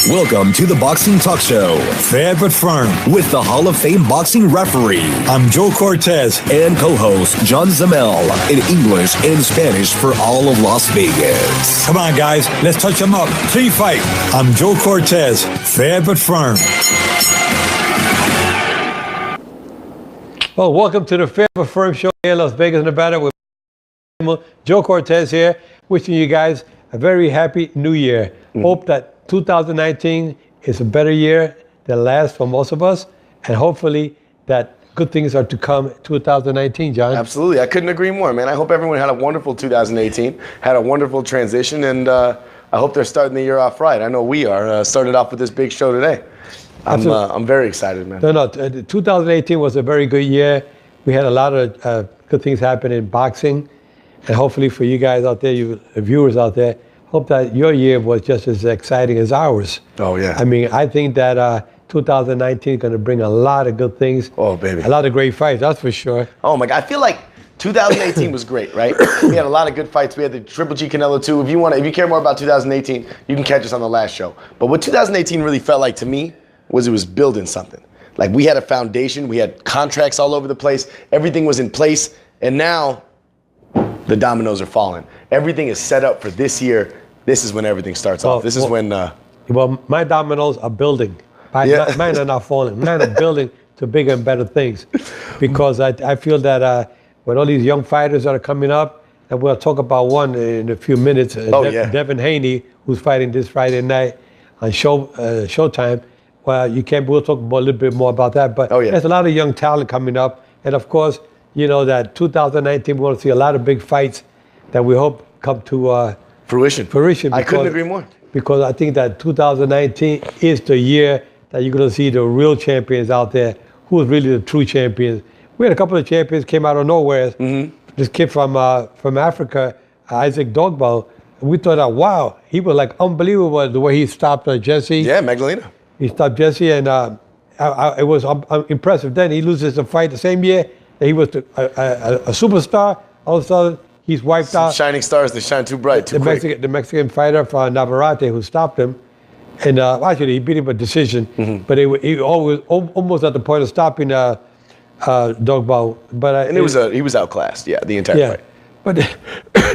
Welcome to the Boxing Talk Show. Fair but firm. With the Hall of Fame boxing referee. I'm Joe Cortez. And co-host John Zamel in English and Spanish for all of Las Vegas. Come on, guys. Let's touch them up. Clean fight. I'm Joe Cortez. Fair but firm. Well, welcome to the Fair but Firm show here in Las Vegas, Nevada with Joe Cortez here. Wishing you guys a very happy new year. Hope that 2019 is a better year than last for most of us, and hopefully that good things are to come 2019, John. Absolutely. I couldn't agree more, man. I hope everyone had a wonderful 2018, had a wonderful transition, and I hope they're starting the year off right. I know we are. Started off with this big show today. I'm very excited, man. No, 2018 was a very good year. We had a lot of good things happen in boxing, and hopefully for you guys out there, you viewers out there, hope that your year was just as exciting as ours. Oh, yeah. I mean, I think that 2019 is going to bring a lot of good things. Oh, baby. A lot of great fights, that's for sure. Oh, my God. I feel like 2018 was great, right? We had a lot of good fights. We had the Triple G Canelo 2. If you care more about 2018, you can catch us on the last show. But what 2018 really felt like to me was it was building something. Like, we had a foundation. We had contracts all over the place. Everything was in place. And now the dominoes are falling. Everything is set up for this year. This is when everything starts off. This is when... Well, my dominoes are building. Mine are not falling. Mine are building to bigger and better things. Because I feel that with all these young fighters that are coming up, and we'll talk about one in a few minutes, Devin Haney, who's fighting this Friday night on Showtime. Well, we'll talk a little bit more about that. But there's a lot of young talent coming up. And of course, you know that 2019, we're going to see a lot of big fights that we hope come to fruition. I couldn't agree more. Because I think that 2019 is the year that you're going to see the real champions out there, who is really the true champions. We had a couple of champions came out of nowhere. This kid from Africa, Isaac Dogboe, we thought, wow, he was like unbelievable the way he stopped Jesse. Yeah, Magdalena. He stopped Jesse, and it was impressive. Then he loses the fight the same year that he was a superstar. All of a sudden, he's wiped out. Shining stars, they shine too bright, too quick. The Mexican fighter from Navarrete who stopped him. And actually, he beat him by decision. But he almost at the point of stopping Dogboe. But he was outclassed, the entire fight. But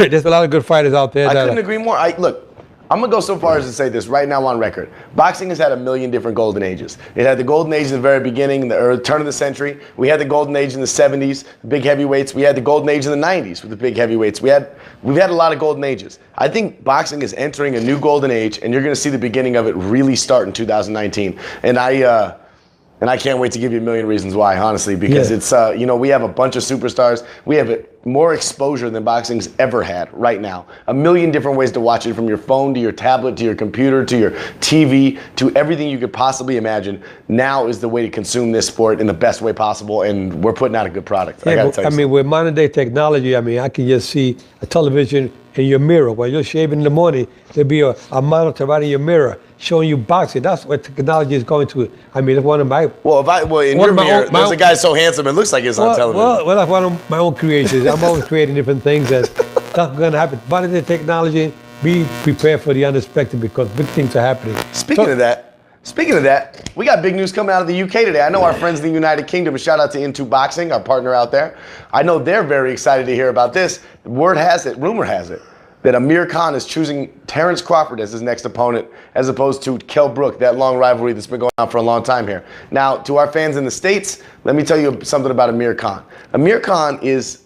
there's a lot of good fighters out there. I couldn't agree more. Look, I'm going to go so far as to say this right now on record. Boxing has had a million different golden ages. It had the golden age in the very beginning, the turn of the century. We had the golden age in the 70s, the big heavyweights. We had the golden age in the 90s with the big heavyweights. We've had a lot of golden ages. I think boxing is entering a new golden age, and you're going to see the beginning of it really start in 2019. And I can't wait to give you a million reasons why, honestly, because it's, we have a bunch of superstars. We have more exposure than boxing's ever had right now. A million different ways to watch it, from your phone to your tablet to your computer to your TV to everything you could possibly imagine. Now is the way to consume this sport in the best way possible, and we're putting out a good product. I gotta tell you. With modern day technology, I can just see a television in your mirror. While you're shaving in the morning, there'll be a monitor right in your mirror showing you boxing. That's what technology is going to. It's one of my... in your mirror, there's a guy so handsome, it looks like he's on television. Well, that's one of my own creations. I'm always creating different things, and that's going to happen. Modern day technology, be prepared for the unexpected, because big things are happening. Speaking of that, we got big news coming out of the UK today. I know our friends in the United Kingdom, shout out to Into Boxing, our partner out there. I know they're very excited to hear about this. Rumor has it, that Amir Khan is choosing Terence Crawford as his next opponent, as opposed to Kell Brook, that long rivalry that's been going on for a long time here. Now, to our fans in the States, let me tell you something about Amir Khan. Amir Khan is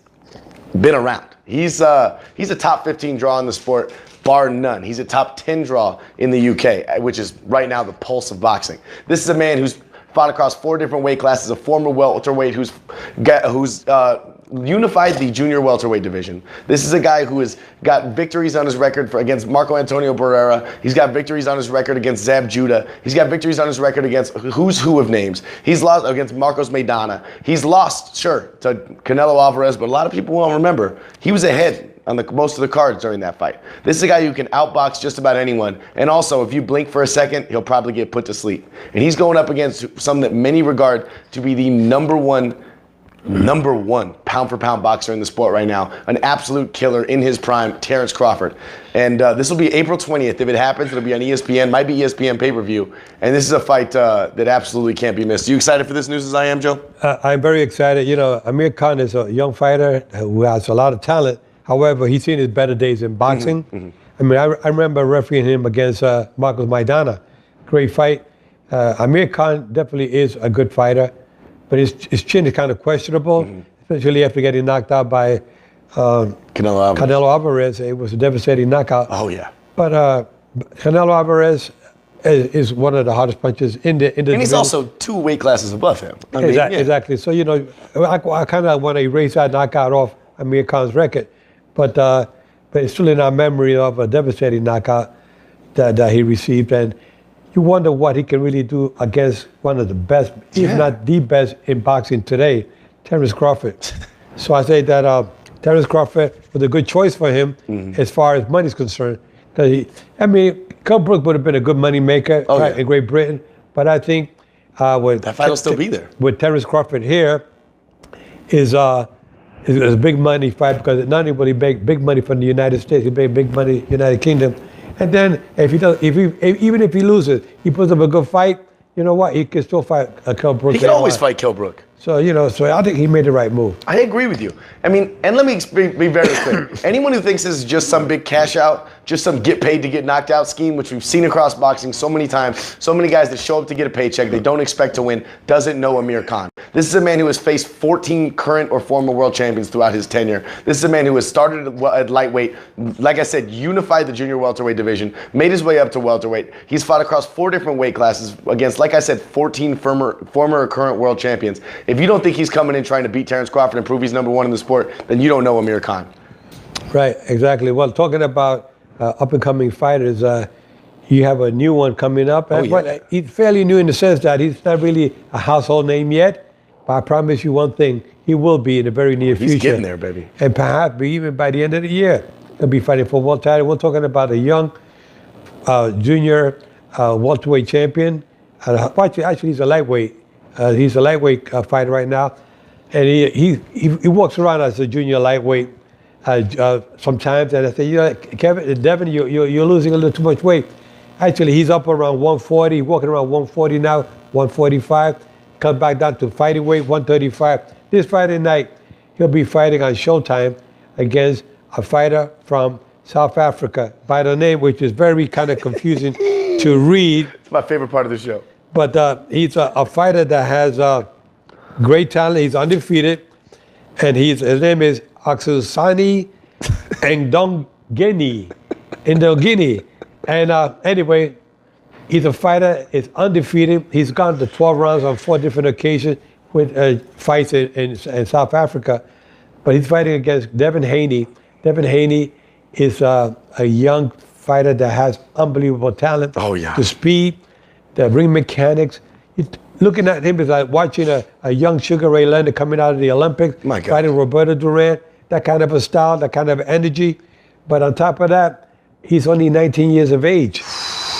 been around. He's a top 15 draw in the sport, bar none. He's a top 10 draw in the UK, which is right now the pulse of boxing. This is a man who's fought across 4 different weight classes, a former welterweight who's unified the junior welterweight division. This is a guy who has got victories on his record against Marco Antonio Barrera. He's got victories on his record against Zab Judah. He's got victories on his record against who's who of names. He's lost against Marcos Maidana. He's lost, sure, to Canelo Alvarez, but a lot of people won't remember. He was ahead on most of the cards during that fight. This is a guy who can outbox just about anyone. And also, if you blink for a second, he'll probably get put to sleep. And he's going up against someone that many regard to be the number one #1 pound-for-pound boxer in the sport right now, an absolute killer in his prime, Terrence Crawford. And this will be April 20th. If it happens, it'll be on ESPN, might be ESPN pay-per-view. And this is a fight that absolutely can't be missed. You excited for this news as I am, Joe? I'm very excited. You know, Amir Khan is a young fighter who has a lot of talent. However, he's seen his better days in boxing. I mean, I remember refereeing him against Marcos Maidana. Great fight. Amir Khan definitely is a good fighter, but his chin is kind of questionable, especially after getting knocked out by Canelo Alvarez. It was a devastating knockout. Oh, yeah. But Canelo Alvarez is one of the hardest punches in the And he's also 2 weight classes above him. I mean, Exactly. So, you know, I kind of want to erase that knockout off Amir Khan's record. But it's still in our memory of a devastating knockout that he received. And you wonder what he can really do against one of the best, if not the best in boxing today, Terrence Crawford. So I say that Terrence Crawford was a good choice for him as far as money's concerned. Kell Brook would have been a good money maker in Great Britain, but I think that fight will still be there. With Terrence Crawford here is a big money fight, because not only will he make big money from the United States, he make big money United Kingdom. And then even if he loses, he puts up a good fight, you know what? He can still fight Kell Brook. He can always fight Kell Brook. So, you know, I think he made the right move. I agree with you. I mean, and let me be very clear. Anyone who thinks this is just some big cash out, just some get paid to get knocked out scheme, which we've seen across boxing so many times, so many guys that show up to get a paycheck, they don't expect to win, doesn't know Amir Khan. This is a man who has faced 14 current or former world champions throughout his tenure. This is a man who has started at lightweight, like I said, unified the junior welterweight division, made his way up to welterweight. He's fought across 4 different weight classes against, like I said, 14 former or current world champions. If you don't think he's coming in trying to beat Terrence Crawford and prove he's #1 in the sport, then you don't know Amir Khan. Right, exactly. Well, talking about up-and-coming fighters, you have a new one coming up. But he's fairly new in the sense that he's not really a household name yet, but I promise you one thing, he will be in the very near future. He's getting there, baby. And perhaps even by the end of the year, he'll be fighting for world title. We're talking about a young junior welterweight champion. Actually, he's a lightweight. He's a lightweight fighter right now, and he walks around as a junior lightweight sometimes. And I say, you know, Devin, you're losing a little too much weight. Actually, he's up around 140, walking around 140 now, 145. Comes back down to fighting weight, 135. This Friday night, he'll be fighting on Showtime against a fighter from South Africa by the name, which is very kind of confusing to read. It's my favorite part of the show. But he's a fighter that has great talent. He's undefeated, and his name is Aksusani Ndongeni. And anyway, he's a fighter. He's undefeated. He's gone to 12 rounds on 4 different occasions with fights in South Africa. But he's fighting against Devin Haney. Devin Haney is a young fighter that has unbelievable talent. Oh, yeah. The speed, the ring mechanics. Looking at him is like watching a young Sugar Ray Leonard coming out of the Olympics, fighting Roberto Duran, that kind of a style, that kind of energy. But on top of that, he's only 19 years of age,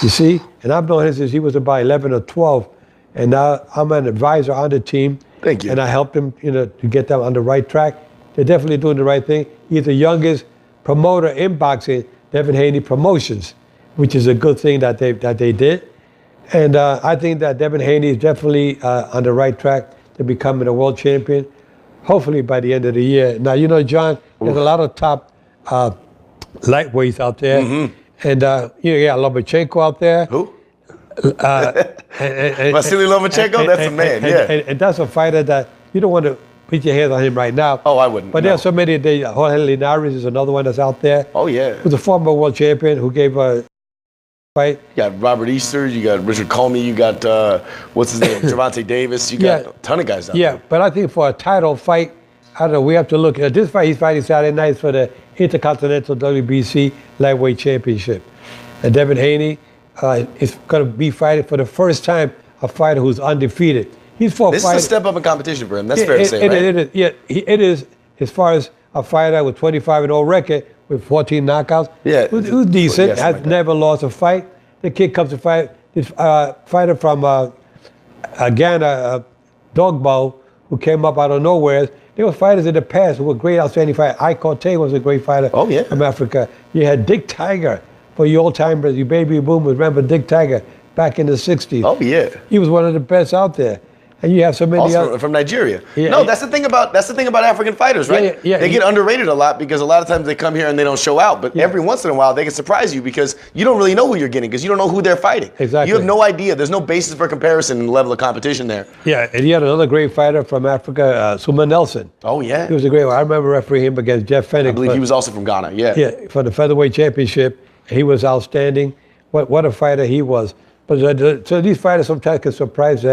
you see? And I've known him since he was about 11 or 12. And now I'm an advisor on the team. Thank you. And I helped him, you know, to get them on the right track. They're definitely doing the right thing. He's the youngest promoter in boxing, Devin Haney Promotions, which is a good thing that they did. And I think that Devin Haney is definitely on the right track to becoming a world champion, hopefully by the end of the year. Now, you know, John, there's a lot of top lightweights out there. Mm-hmm. And, you know, Lomachenko out there. Who? Vasily Lomachenko? That's a man, And that's a fighter that you don't want to put your hands on him right now. Oh, I wouldn't. But there are so many. Jorge Linares is another one that's out there. Oh, yeah. Who's a former world champion who gave a fight. You got Robert Easter, you got Richard Comey, you got, what's his name, Gervonta Davis. You got a ton of guys out there. Yeah, but I think for a title fight, I don't know, we have to look at this fight. He's fighting Saturday night for the Intercontinental WBC Lightweight Championship. And Devin Haney is going to be fighting for the first time a fighter who's undefeated. He's fought This is a step up in competition for him. That's fair to say, right? It is, as far as a fighter with 25-0 record with 14 knockouts. Yeah, who's decent, yes, has never lost a fight. The kid comes to fight this fighter from Ghana, Dogbo, who came up out of nowhere. There were fighters in the past who were great, outstanding fighters. Ike Cortez was a great fighter from Africa. You had Dick Tiger for you old timers, you baby boomers. Remember Dick Tiger back in the 60s? Oh, yeah. He was one of the best out there. And you have so many also from Nigeria. Yeah, no, that's the thing about African fighters, right? They get underrated a lot because a lot of times they come here and they don't show out. But every once in a while they can surprise you because you don't really know who you're getting because you don't know who they're fighting. Exactly. You have no idea. There's no basis for comparison in the level of competition there. Yeah, and you had another great fighter from Africa, Suma Nelson. Oh yeah. He was a great one. I remember refereeing him against Jeff Fennick. I believe he was also from Ghana. Yeah. Yeah, for the featherweight championship. He was outstanding. What a fighter he was. But so these fighters sometimes can surprise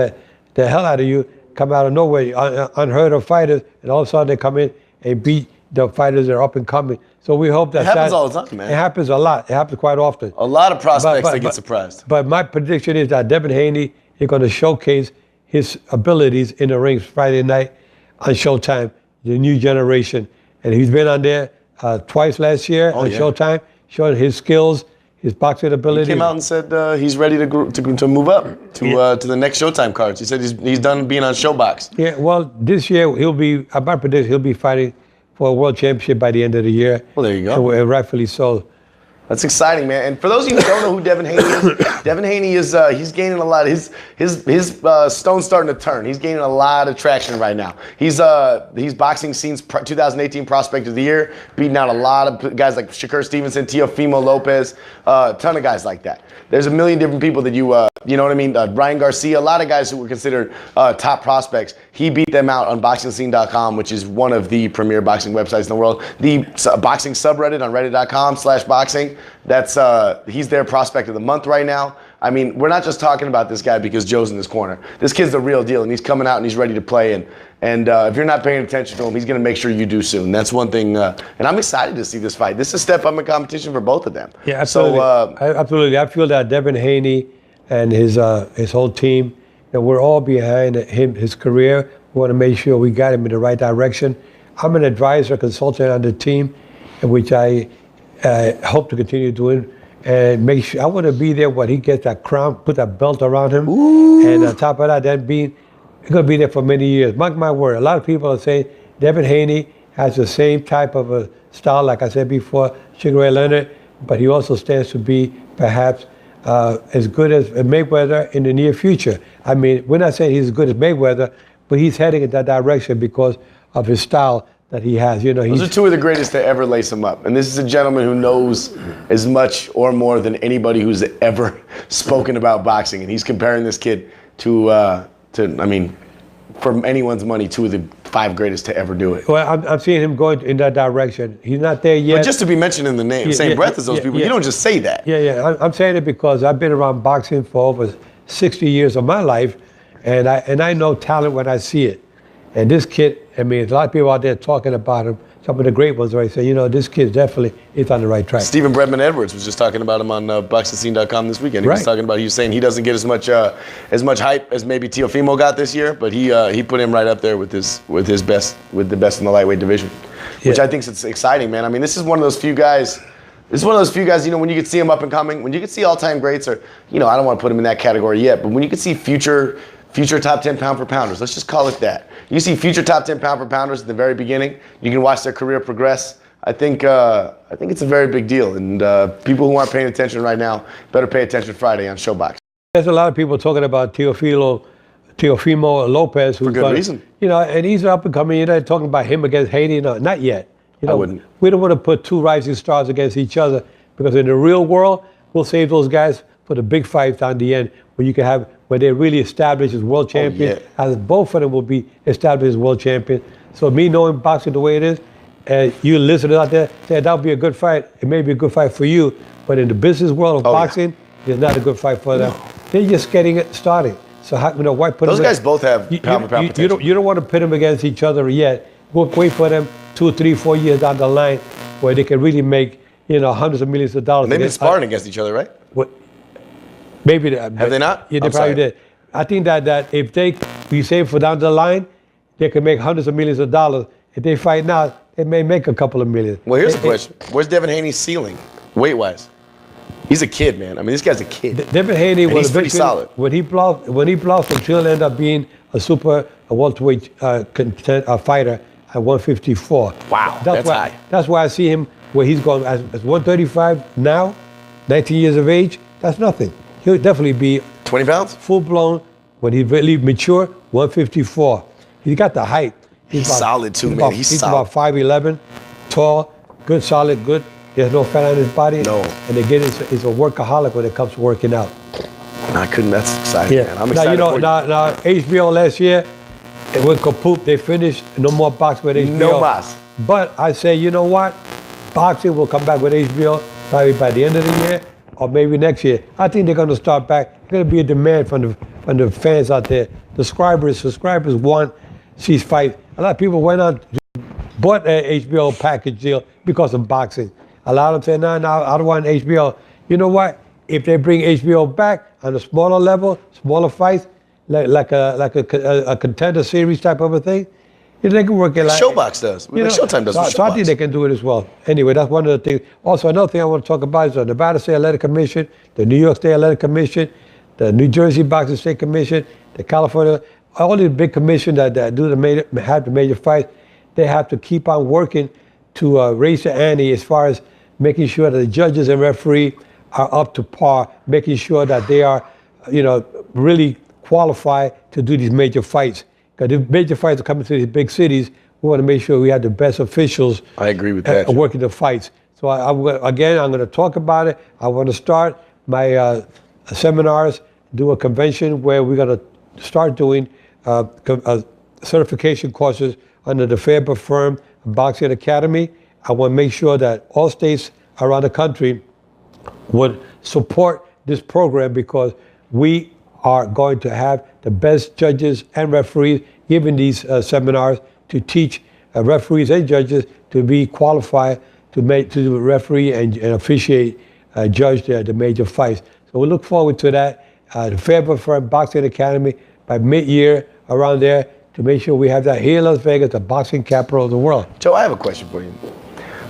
the hell out of you. Come out of nowhere, unheard of fighters, and all of a sudden they come in and beat the fighters that are up and coming. So we hope that it happens all the time, man. It happens a lot. It happens quite often. A lot of prospects that get surprised. But my prediction is that Devin Haney is going to showcase his abilities in the rings Friday night on Showtime, the new generation, and he's been on there twice last year on Showtime, showing his skills. His boxing ability. He came out and said he's ready to move up to the next Showtime cards. He said he's done being on Showbox. Yeah, well, this year my prediction, he'll be fighting for a world championship by the end of the year. Well, there you go. And rightfully so. That's exciting, man. And for those of you who don't know who Devin Haney is, Devin Haney is he's gaining a lot. His stone's starting to turn. He's gaining a lot of traction right now. He's boxing scene's 2018 Prospect of the Year, beating out a lot of guys like Shakur Stevenson, Teofimo Lopez, a ton of guys like that. There's a million different people that you know what I mean? Ryan Garcia, a lot of guys who were considered top prospects. He beat them out on BoxingScene.com, which is one of the premier boxing websites in the world. The boxing subreddit on reddit.com/boxing. That's he's their prospect of the month right now. I mean, we're not just talking about this guy because Joe's in his corner. This kid's the real deal, and he's coming out and he's ready to play. And if you're not paying attention to him, he's going to make sure you do soon. That's one thing. And I'm excited to see this fight. This is a step up in competition for both of them. Yeah, absolutely. So, absolutely. I feel that Devin Haney and his whole team, that we're all behind him, his career. We want to make sure we got him in the right direction. I'm an advisor, consultant on the team, which I hope to continue doing. And make sure I want to be there when he gets that crown, put that belt around him. Ooh. And on top of that, he's going to be there for many years. Mark my word. A lot of people are saying Devin Haney has the same type of a style, like I said before, Sugar Ray Leonard, but he also stands to be perhaps as good as Mayweather in the near future. I mean, we're not saying he's as good as Mayweather, but he's heading in that direction because of his style that he has. You know, those are two of the greatest to ever lace him up. And this is a gentleman who knows as much or more than anybody who's ever spoken about boxing. And he's comparing this kid to I mean, for anyone's money, two of the 5 greatest to ever do it. Well, I'm seeing him going in that direction. He's not there yet. But just to be mentioned in the name, same breath as those people, you don't just say that. Yeah. I'm saying it because I've been around boxing for over 60 years of my life, and I know talent when I see it. And this kid, I mean, a lot of people out there talking about him. Some of the great ones already say, you know, this kid definitely is on the right track. Stephen Bredman Edwards was just talking about him on BoxingScene.com this weekend. He was talking about, he was saying he doesn't get as much hype as maybe Teofimo got this year, but he put him right up there with the best in the lightweight division, which I think is exciting, man. I mean, this is one of those few guys. You know, when you could see him up and coming, when you could see all-time greats, or, you know, I don't want to put him in that category yet, but when you could see future top 10 pound-for-pounders. Let's just call it that. You see future top 10 pound-for-pounders at the very beginning. You can watch their career progress. I think it's a very big deal. And people who aren't paying attention right now better pay attention Friday on Showbox. There's a lot of people talking about Teofimo Lopez. For good reason. You know, and he's up and coming. You're not talking about him against Haney. No, not yet. You know, I wouldn't. We don't want to put 2 rising stars against each other because in the real world, we'll save those guys for the big fights down the end where they really establish as world champions. As both of them will be established as world champions. So me knowing boxing the way it is, and you listeners out there say that'll be a good fight. It may be a good fight for you, but in the business world of boxing, it's not a good fight for them. They're just getting it started. So why put those guys both have pound-for-pound potential. You don't want to pit them against each other yet. Wait for them 2, 3, 4 years down the line where they can really make, you know, hundreds of millions of dollars. They've been sparring against each other, right? Maybe have they not? Yeah, they probably did. I think that if we save for down the line, they can make hundreds of millions of dollars. If they fight now, they may make a couple of million. Well, here's the question: where's Devin Haney's ceiling, weight-wise? He's a kid, man. I mean, this guy's a kid. Devin Haney was pretty solid. When he blossomed, he'll end up being a a welterweight fighter at 154. Wow, that's high. That's why I see him where he's going as 135 now, 19 years of age. That's nothing. He'll definitely be 20 pounds? full blown when he's really mature. 154. He's got the height. He's solid too, man. About, he's he's solid. about 5'11", tall, good, solid, good. There's no fat on his body. No. And again, he's a workaholic when it comes to working out. I couldn't. That's exciting, man. I'm excited now, for you. Now, HBO last year, it went kaput. They finished. No more boxing with HBO. No mas. But I say, you know what? Boxing will come back with HBO probably by the end of the year or maybe next year. I think they're going to start back. There's going to be a demand from the fans out there. Subscribers want these fights. A lot of people went on, bought an HBO package deal because of boxing. A lot of them say, no, I don't want HBO. You know what? If they bring HBO back on a smaller level, smaller fights, like a contender series type of a thing, they can work it like Showbox does. Showtime does. So I think they can do it as well. Anyway, that's one of the things. Also, another thing I want to talk about is the Nevada State Athletic Commission, the New York State Athletic Commission, the New Jersey Boxing State Commission, the California, all these big commissions that have the major fights. They have to keep on working to raise the ante as far as making sure that the judges and referee are up to par, making sure that they are, really qualified to do these major fights. Because the major fights are coming to these big cities. We want to make sure we have the best officials. I agree with that. Working the fights. So I'm going to talk about it. I want to start my seminars, do a convention where we're going to start doing certification courses under the Faber Firm Boxing Academy. I want to make sure that all states around the country would support this program because we are going to have the best judges and referees giving these seminars to teach referees and judges to be qualified to referee and officiate, judge the major fights. So we look forward to that. The Faber Firm Boxing Academy by mid-year around there to make sure we have that here in Las Vegas, the boxing capital of the world. Joe, I have a question for you.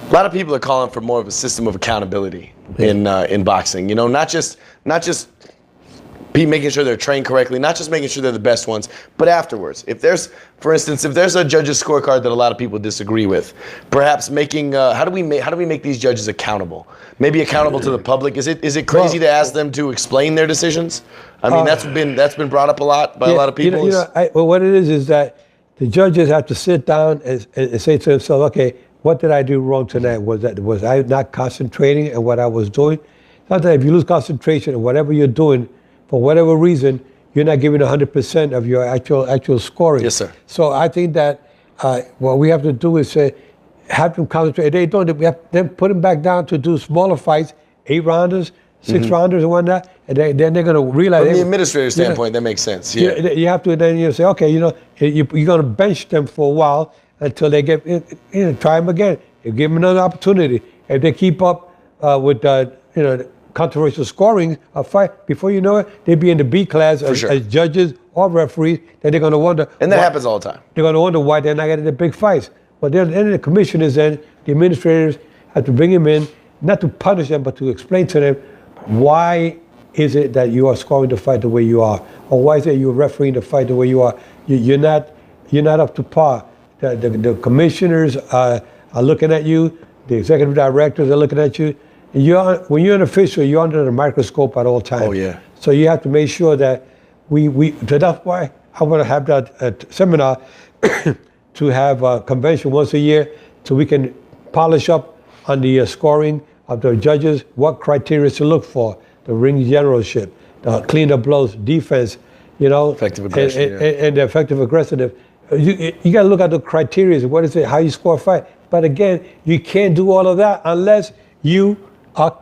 A lot of people are calling for more of a system of accountability in boxing. Not just making sure they're trained correctly, not just making sure they're the best ones, but afterwards. For instance, if there's a judge's scorecard that a lot of people disagree with, perhaps making how do we make these judges accountable? Maybe accountable to the public. Is it crazy to ask them to explain their decisions? I mean, that's been brought up a lot by a lot of people. Well, what it is that the judges have to sit down and say to themselves, okay, what did I do wrong tonight? Was I not concentrating on what I was doing? Sometimes if you lose concentration in whatever you're doing, for whatever reason, you're not giving 100% of your actual scoring. Yes, sir. So I think that what we have to do is say, have them concentrate. They don't. We have them put them back down to do smaller fights, 8-rounders, 6-rounders, and whatnot. And then they're going to realize. From the administrator's standpoint, that makes sense. Yeah. You have to then say, okay, you're going to bench them for a while until they get. Try them again. You give them another opportunity. If they keep up with controversial scoring a fight, before you know it, they'd be in the B class as judges or referees. Then they're going to wonder. And that happens all the time. They're going to wonder why they're not getting the big fights. But then the commissioners and the administrators have to bring them in, not to punish them, but to explain to them why is it that you are scoring the fight the way you are, or why is it you're refereeing the fight the way you are. You're not up to par. The commissioners are looking at you. The executive directors are looking at you. When you're an official, you're under the microscope at all times. Oh, yeah. So you have to make sure that so that's why I want to have that seminar to have a convention once a year so we can polish up on the scoring of the judges, what criteria to look for, the ring generalship, the clean-up blows, defense, Effective aggression, and the effective aggressiveness. You got to look at the criteria. What is it? How you score a fight. But again, you can't do all of that unless you are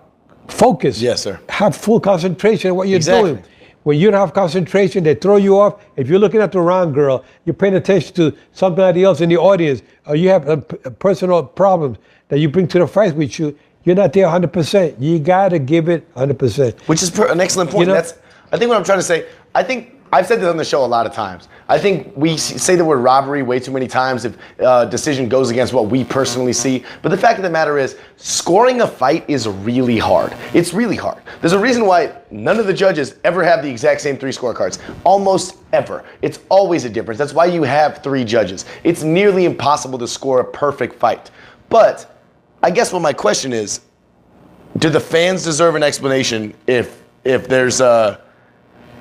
focused. Yes, sir. Have full concentration on what you're doing. When you don't have concentration, they throw you off. If you're looking at the wrong girl, you're paying attention to somebody else in the audience, or you have personal problems that you bring to the fight with you, you're not there 100%. You got to give it 100%. Which is an excellent point. I think what I'm trying to say, I've said this on the show a lot of times. I think we say the word robbery way too many times if a decision goes against what we personally see. But the fact of the matter is, scoring a fight is really hard. It's really hard. There's a reason why none of the judges ever have the exact same 3 scorecards. Almost ever. It's always a difference. That's why you have 3 judges. It's nearly impossible to score a perfect fight. But I guess what my question is, do the fans deserve an explanation if there's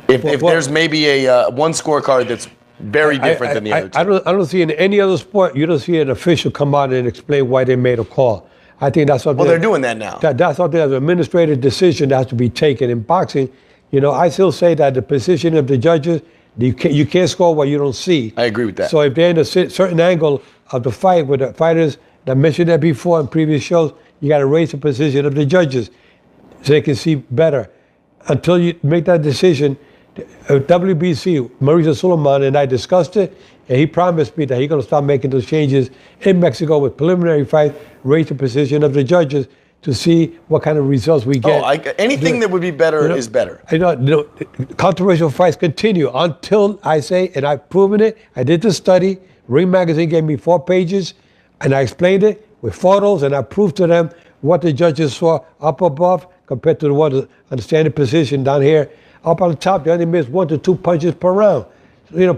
there's maybe a one scorecard that's very different than the other two? I don't see in any other sport, you don't see an official come out and explain why they made a call. I think that's something. Well, they're doing that now. That's something that's an administrative decision that has to be taken. In boxing, I still say that the position of the judges, you can't score what you don't see. I agree with that. So if they're in a certain angle of the fight with the fighters that mentioned that before in previous shows, you got to raise the position of the judges so they can see better. Until you make that decision, WBC, Mauricio Suleiman and I discussed it, and he promised me that he's going to start making those changes in Mexico with preliminary fight, raise the position of the judges to see what kind of results we get. Anything that would be better is better. Controversial fights continue until I say, and I've proven it, I did the study, Ring Magazine gave me 4 pages, and I explained it with photos, and I proved to them what the judges saw up above compared to the ones on the standing position down here. Up on the top, they only missed 1 to 2 punches per round.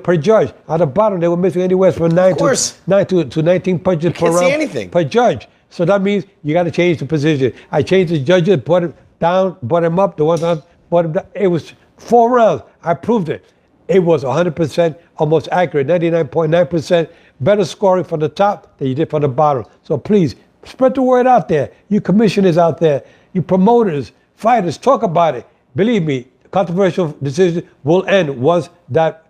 Per judge. On the bottom, they were missing anywhere from 9 to 19 punches per round. Can't see anything. Per judge. So that means you got to change the position. I changed the judges, brought it down, brought them up. The ones on brought them down. It was 4 rounds. I proved it. It was 100% almost accurate, 99.9% better scoring from the top than you did from the bottom. So please, spread the word out there. You commissioners out there, you promoters, fighters, talk about it. Believe me, controversial decision will end once that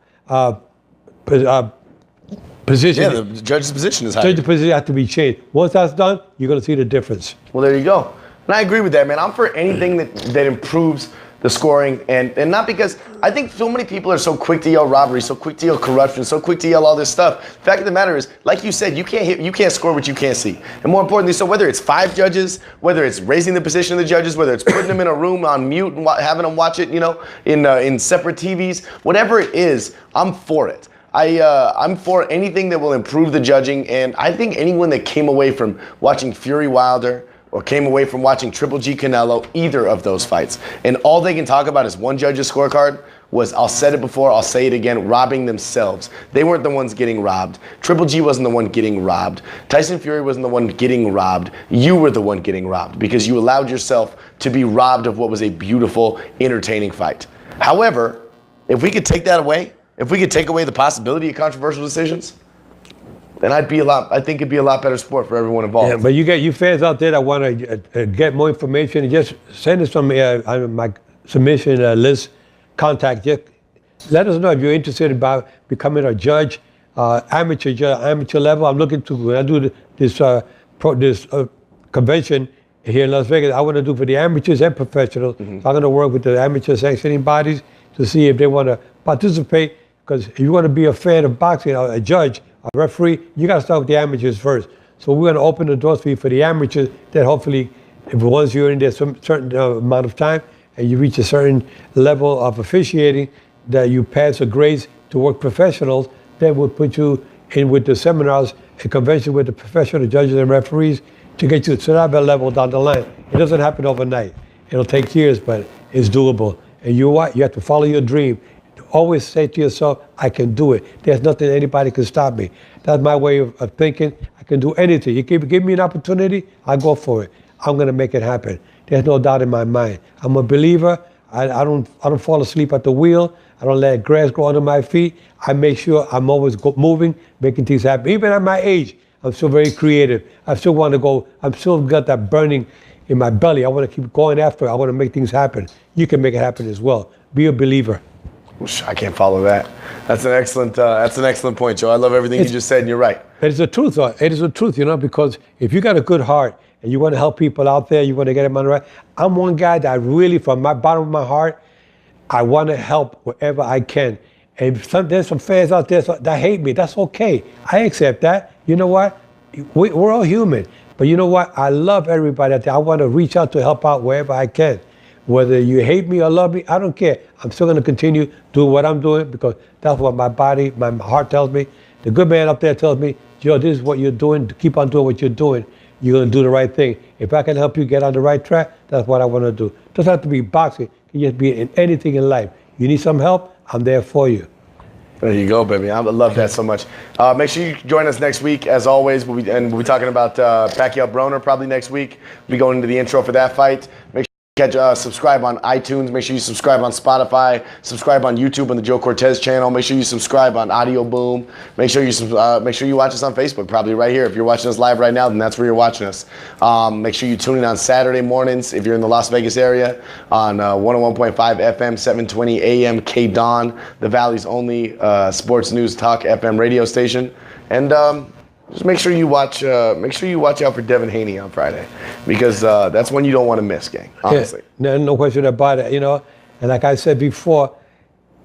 position. Yeah, the judge's position is higher. Judge's position has to be changed. Once that's done, you're going to see the difference. Well, there you go. And I agree with that, man. I'm for anything that improves the scoring, and not because I think so many people are so quick to yell robbery, so quick to yell corruption, so quick to yell all this stuff. The fact of the matter is, like you said, you can't score what you can't see. And more importantly, so whether it's 5 judges, whether it's raising the position of the judges, whether it's putting them in a room on mute and having them watch it, in separate TVs, whatever it is, I'm for it. I'm for anything that will improve the judging, and I think anyone that came away from watching Fury Wilder or came away from watching Triple G Canelo, either of those fights, and all they can talk about is one judge's scorecard, was, I'll said it before, I'll say it again, robbing themselves. They weren't the ones getting robbed. Triple G wasn't the one getting robbed. Tyson Fury wasn't the one getting robbed. You were the one getting robbed because you allowed yourself to be robbed of what was a beautiful, entertaining fight. However, if we could take that away, if we could take away the possibility of controversial decisions, then I think it'd be a lot better sport for everyone involved. Yeah, but you fans out there that want to get more information, just send us some my submission list contact. Just let us know if you're interested about becoming a judge, amateur level. I'm looking to, when I do this convention here in Las Vegas, I want to do for the amateurs and professionals. Mm-hmm. So I'm going to work with the amateur sanctioning bodies to see if they want to participate. Because if you want to be a fan of boxing, or a judge, a referee, you got to start with the amateurs first. So we're going to open the doors for you for the amateurs. That hopefully, if once you're in there some certain amount of time and you reach a certain level of officiating, that you pass a grade to work professionals, then we'll put you in with the seminars and convention with the professional judges and referees to get you to that level down the line. It doesn't happen overnight. It'll take years, but it's doable. And you have to follow your dream. Always say to yourself, I can do it. There's nothing anybody can stop me. That's my way of thinking. I can do anything. You give me an opportunity, I go for it. I'm going to make it happen. There's no doubt in my mind. I'm a believer. I don't fall asleep at the wheel. I don't let grass grow under my feet. I make sure I'm always moving, making things happen. Even at my age, I'm still very creative. I still want to go. I'm still got that burning in my belly. I want to keep going after it. I want to make things happen. You can make it happen as well. Be a believer. I can't follow that. That's an excellent point, Joe. I love everything you just said, and you're right. It is the truth. It is the truth, because if you got a good heart and you want to help people out there, you want to get them on the right. I'm one guy that really, from my bottom of my heart, I want to help wherever I can. And there's some fans out there that hate me. That's okay. I accept that. You know what? We're all human. But you know what? I love everybody out there. I want to reach out to help out wherever I can. Whether you hate me or love me, I don't care. I'm still going to continue doing what I'm doing because that's what my body, my heart tells me. The good man up there tells me, Joe, this is what you're doing. Keep on doing what you're doing. You're going to do the right thing. If I can help you get on the right track, that's what I want to do. It doesn't have to be boxing. It can just be in anything in life. You need some help, I'm there for you. There you go, baby. I love that so much. Make sure you join us next week, as always. We'll be talking about Pacquiao-Broner probably next week. We'll be going into the intro for that fight. Make sure you subscribe on iTunes. Make sure you subscribe on Spotify. Subscribe on YouTube on the Joe Cortez channel. Make sure you subscribe on Audio Boom. Make sure you watch us on Facebook, probably right here. If you're watching us live right now, then that's where you're watching us. Make sure you tune in on Saturday mornings if you're in the Las Vegas area on 101.5 FM, 720 AM KDAWN, the Valley's only sports news talk FM radio station. And just make sure you watch out for Devin Haney on Friday, because that's one you don't want to miss, gang. Honestly, no question about it. And like I said before,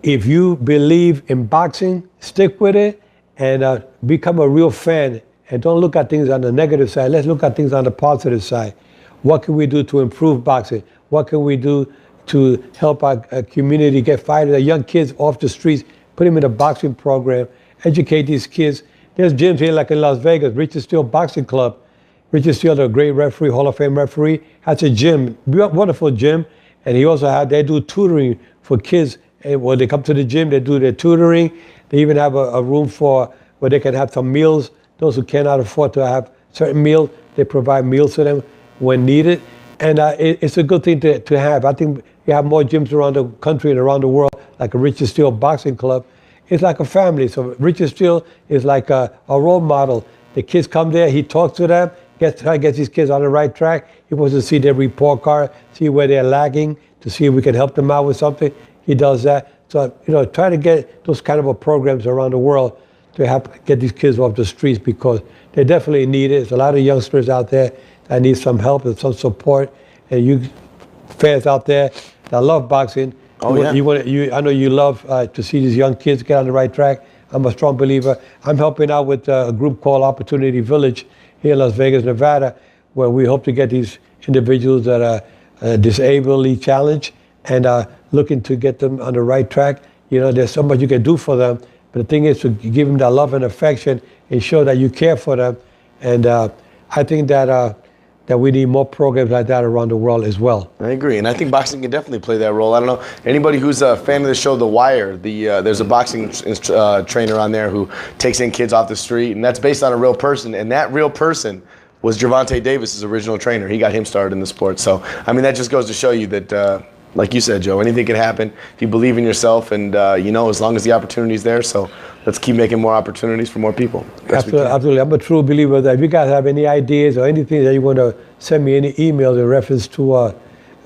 if you believe in boxing, stick with it and become a real fan. And don't look at things on the negative side. Let's look at things on the positive side. What can we do to improve boxing? What can we do to help our community get fighters, young kids off the streets, put them in a boxing program, educate these kids. There's gyms here like in Las Vegas, Richard Steele Boxing Club. Richard Steele, a great referee, Hall of Fame referee, has a gym, wonderful gym. And he also they do tutoring for kids. And when they come to the gym, they do their tutoring. They even have a room where they can have some meals. Those who cannot afford to have certain meals, they provide meals to them when needed. And it's a good thing to have. I think you have more gyms around the country and around the world, like a Richard Steele Boxing Club. It's like a family. So Richard Steele is like a role model. The kids come there, he talks to them, gets these kids on the right track. He wants to see their report card, see where they're lagging, to see if we can help them out with something. He does that. So, try to get those kind of programs around the world to help get these kids off the streets, because they definitely need it. There's a lot of youngsters out there that need some help and some support. And you fans out there that love boxing, I know you love to see these young kids get on the right track. I'm a strong believer. I'm helping out with a group called Opportunity Village here in Las Vegas, Nevada, where we hope to get these individuals that are disably challenged and looking to get them on the right track. There's so much you can do for them, but the thing is to give them that love and affection and show that you care for them. And I think that we need more programs like that around the world as well. I agree, and I think boxing can definitely play that role. I don't know, anybody who's a fan of the show The Wire, there's a boxing trainer on there who takes in kids off the street, and that's based on a real person, and that real person was Gervonta Davis's original trainer. He got him started in the sport. So, that just goes to show you that, like you said, Joe, anything can happen if you believe in yourself, and as long as the opportunity's there. So let's keep making more opportunities for more people. Absolutely. I'm a true believer that if you guys have any ideas or anything that you want to send me any emails in reference to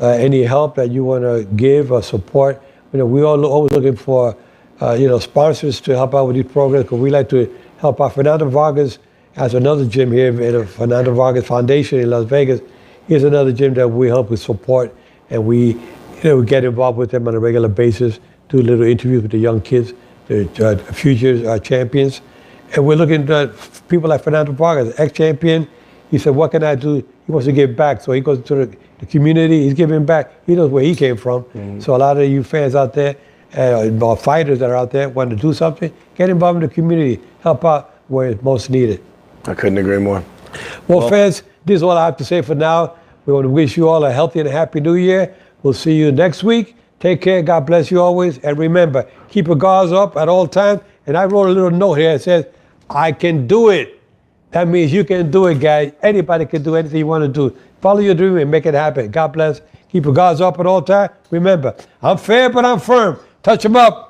any help that you want to give or support, we're always looking for sponsors to help out with these programs, because we like to help out. Fernando Vargas has another gym here at the Fernando Vargas Foundation in Las Vegas. Here's another gym that we help with support, and we get involved with them on a regular basis, do little interviews with the young kids, the future champions. And we're looking at people like Fernando Vargas, ex-champion. He said, what can I do? He wants to give back. So he goes to the community, he's giving back. He knows where he came from. Mm-hmm. So a lot of you fans out there, fighters that are out there want to do something, get involved in the community, help out where it's most needed. I couldn't agree more. Well, fans, this is all I have to say for now. We want to wish you all a healthy and a happy new year. We'll see you next week. Take care. God bless you always. And remember, keep your guards up at all times. And I wrote a little note here that says, I can do it. That means you can do it, guys. Anybody can do anything you want to do. Follow your dream and make it happen. God bless. Keep your guards up at all times. Remember, I'm fair, but I'm firm. Touch them up.